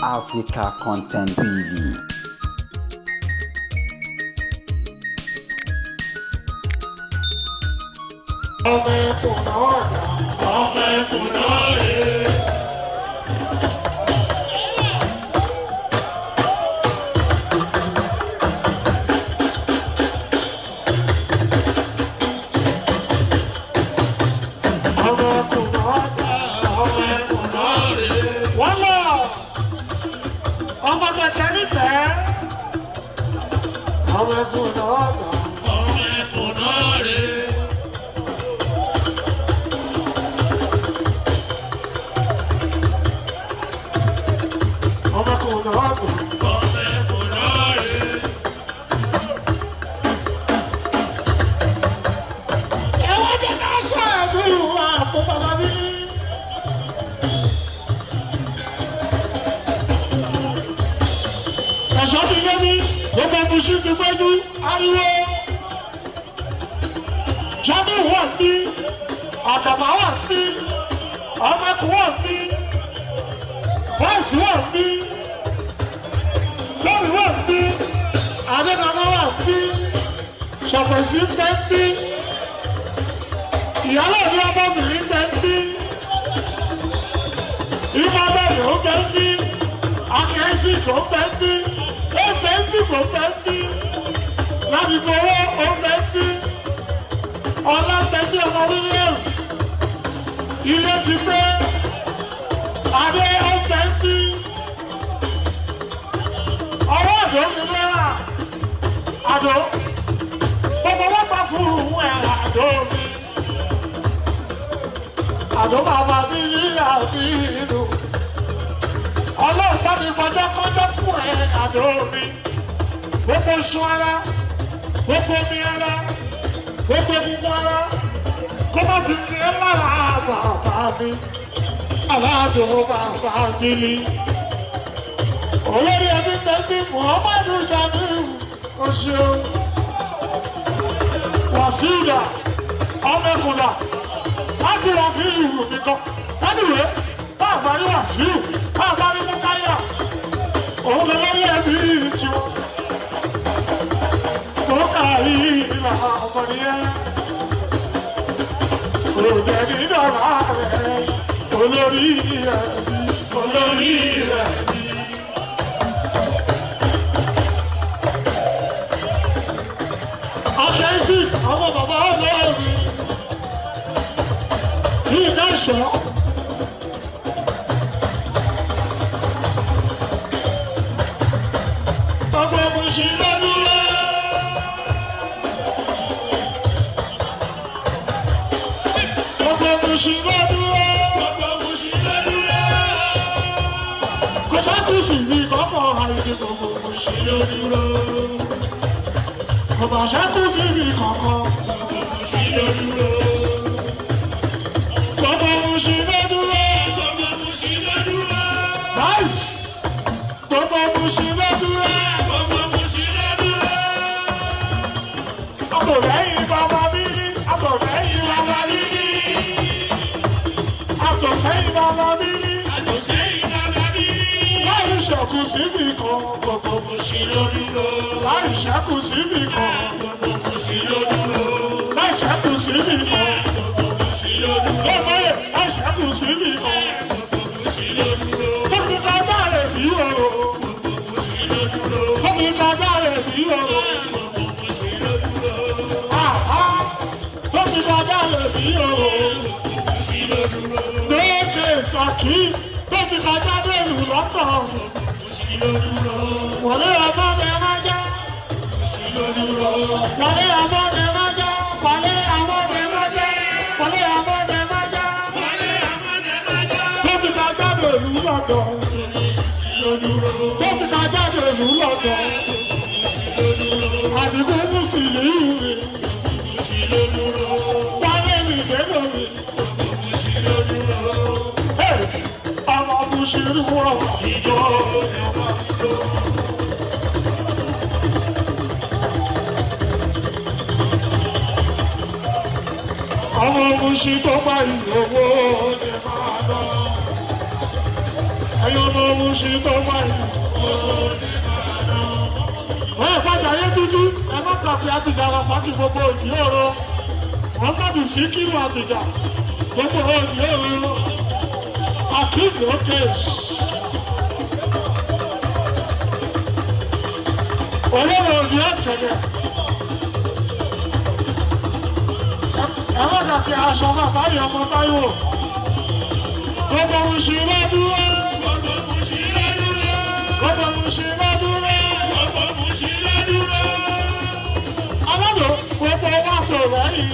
Africa Content TV. Ọmọ Mùṣí tó bá ìlówó ṣe máa lọ. ẹ̀yin ọmọ ohun ṣe tó wáyé. Wọ́n ìpàdé ayé dúdú ẹ má kàpé àbíjà wa sákì gbogbo ìdí òro. Wọ́n gbàdú sí kírun àbíjà gbogbo ìdí òro. Akéèdè òkè. Olóòrò òdì ọ̀kẹ́lẹ̀. Ẹ má kàpé aṣọ bàbá yìí ọmọ Táíwò. Gbogbo ohun ṣe bá dúró. Gbogbo ohun ṣe bá dúró. Alájọ gbogbo wa tó lẹ́yìn.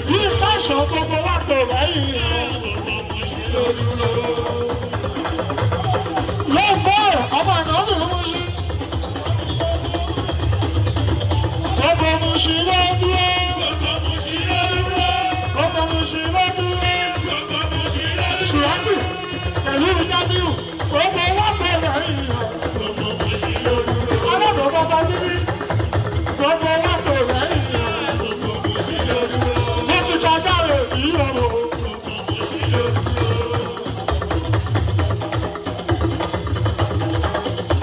Bí fáṣọ gbogbo wa tó lẹ́yìn. Yóò gbọ́ ọmọ àná lè mú sí. Gbogbo ohun ṣe bá dúró. Gbogbo ohun ṣe bá dúró. Ṣùgbọ́n pẹ̀lú ìjábíù gbogbo wa tó lẹ́yìn. Alájọ bàbá bíbí. Gbogbo wa tó lẹ́yìn. Wọ́n ti kọjá rẹ̀ yìí ọ̀rọ̀.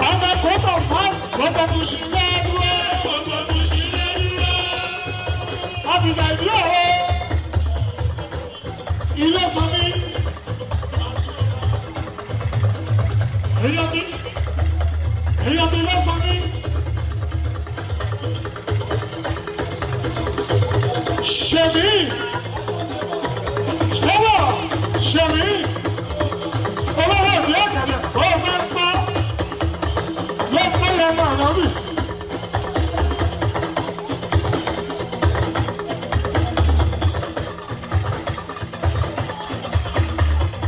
Ọmọ kòtò fún gbogbo mùsùlùmí ẹ̀dúró. Àbìjà ìlú ọ̀rọ̀. Ilé sọmi. Èyí ọtí ilé sọmi. Ṣèmí, ṣọwọ́, ṣèmí, olówó ìdí ọ̀kadà, ó máa ń gbọ́, ló ń pẹ́ lọ́wọ́ ànábì.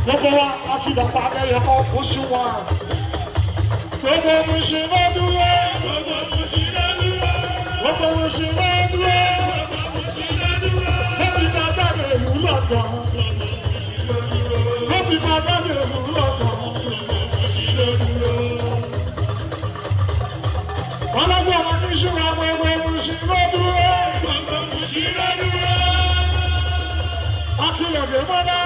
Gbogbo wa a ti dàgbà abẹ́yẹ kọ́ oṣù wa. Gbogbo mo ṣe bá dúró. Gbogbo mo ṣe bá dúró. Lọ́bì máa dábẹ̀ ìlú lọ́dọ̀. Lọ́bì máa dábẹ̀ ìlú lọ́dọ̀. Wọ́n lọ́gbọ́ ọmọ ní ṣúra ọmọ ẹgbẹ́ Mùsùlùmí lọ́dúró. Akílẹ̀dẹ̀ mọ́ná.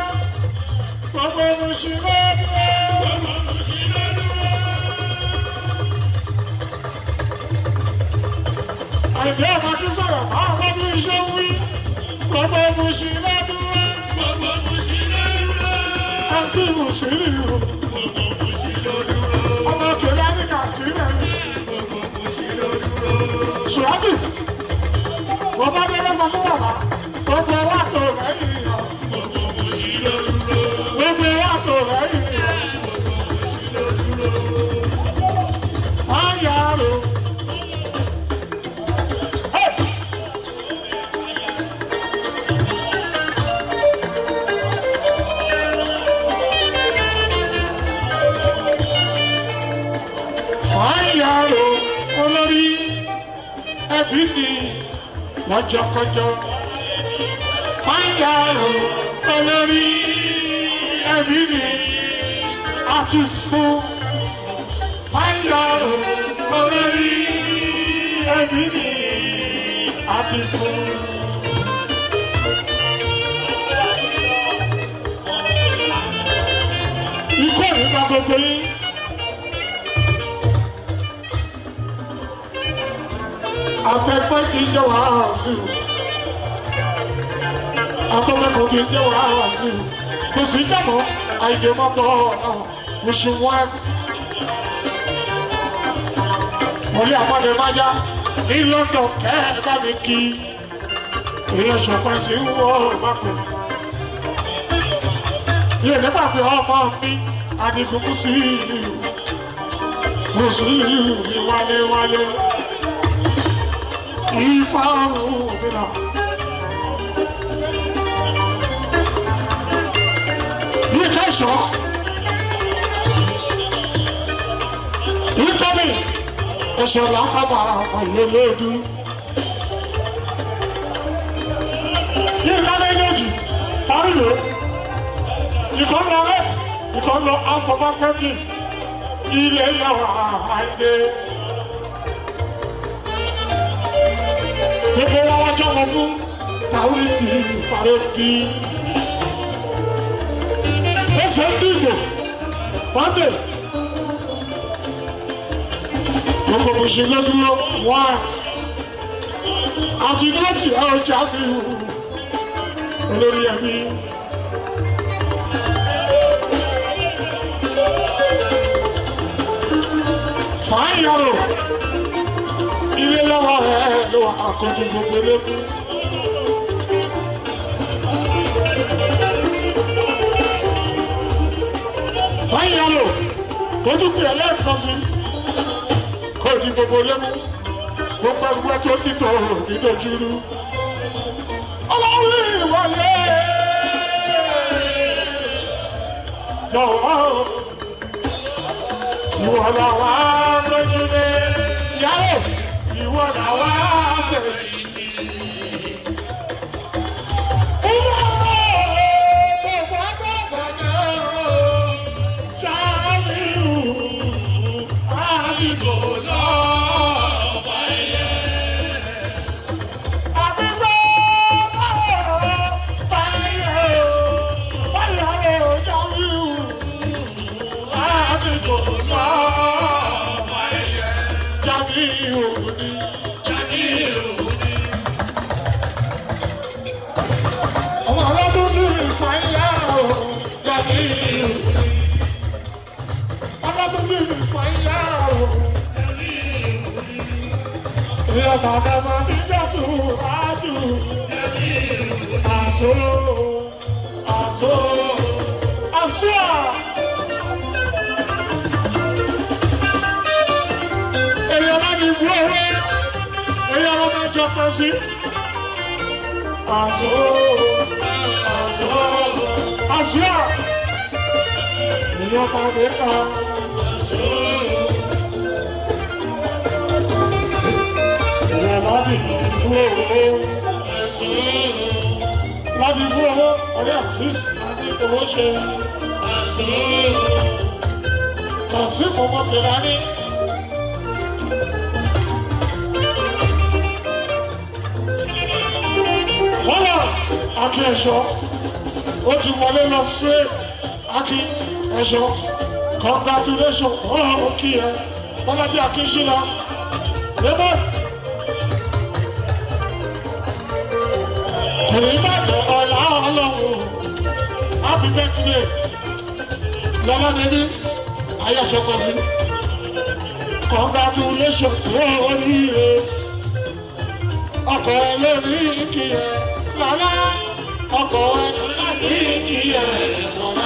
Gbogbo Mùsùlùmí lọ́dúró. Àìjẹ́ ọmọ kí sọ̀rọ̀ máa wọ́n bí iṣẹ́ wí. Gbogbo Mùsùlùmí dúró. Àti Mùsùlùmí rò. Ọmọ kèrè Áfíríkà sílẹ̀. Ṣùgbọ́n mo bá dé lọ́sọ fún bàbá. Gbogbo wa tó lẹ́yìn yọ. Gbogbo wa tó lẹ́yìn yọ. Wọ́n yà á rò. Ayaro olórí ẹbí ni lọ́jọ́kọjọ́. Ayaro olórí ẹbí ni àti fún. Ayaro olórí ẹbí ni àti fún. Ikú ìgbà gbogbo yín. Afẹ́fẹ́ ti ń jẹ́ wàásù. Atọ́mẹ́kọ̀ọ́ ti ń jẹ́ wàásù. Kò sí jẹ́mọ́ àìdè mọ́tò oṣù wọn. Wọlé àpàdé májá ní London kẹ́ẹ̀bá mi kí. Èèyàn ṣọ̀pẹ́ sí wọ́ mápẹ́. Yóò nígbà pé ọmọ mi Adigun kú sí ìlú. Mùsùlùmí wálé wálé. Ifá ọ̀run mi náà. Yìí kẹ́sọ̀. Ìtọ́ni ẹ̀ṣẹ̀ làkàbà àyẹ̀lẹ́dù. Yìí kálẹ̀ méjì parí lò. Ìkan lọ rẹ̀, ìkan lọ asọ̀bá sẹ́fì. Ilé yàrá àìdè. Gbogbo wa wá jọ wọn fún Tàwídì Fárókì. Ẹsẹ̀ ń dìbò Monday. Gbogbo mo ṣe lọ́dúró wá. Àti láti ọjà mi hù. Olórí ẹ̀mí. Fáyọ̀rò. Ilé lọ́wọ́ rẹ̀ ló wà àkọ́jú gbogbo lókun. Fáyọ̀rò. Ojú pè é lẹ́ẹ̀kan sí. Kò di gbogbo lókun. Gbogbo ẹgbẹ́ tó ti tọ̀ nídojúrú. Ọlọ́run ìwọlé. Jọ̀wọ́. Ìwọ làwa lójúlé. Yàrá. Ìwọ làwa tẹ̀lé. Bàbá mi jẹ́sù ájú, àṣọ, àṣọ, àṣọ. Èèyàn máa ní ìwú owó, èèyàn máa máa jọ pọ̀ sí. Àṣọ, àṣọ, àṣọ. Èèyàn máa ní ká, àṣọ. Láti bú owó, ọdẹ àṣìṣ àti owó ṣe. Kàn sí mọ́mọ́ kìlá ní. Wọ́n lọ Aki ẹ̀ṣọ́, ó ti wọlé lọ straight. Aki ẹ̀ṣọ́, congratulations, ó kí ẹ. Bọ́lá bí Aki ṣí lọ. Lébọ̀. Happy birthday, Lọ́lá Nẹ́bí, Ayọ̀ṣọ́kọ̀sí. Congratulations fún oríire. Ọkọ̀ ẹlẹ́rìí kìí ẹ̀ lọ́lá. Ọkọ̀ ẹlẹ́rìí kìí ẹ̀ lọ́lá.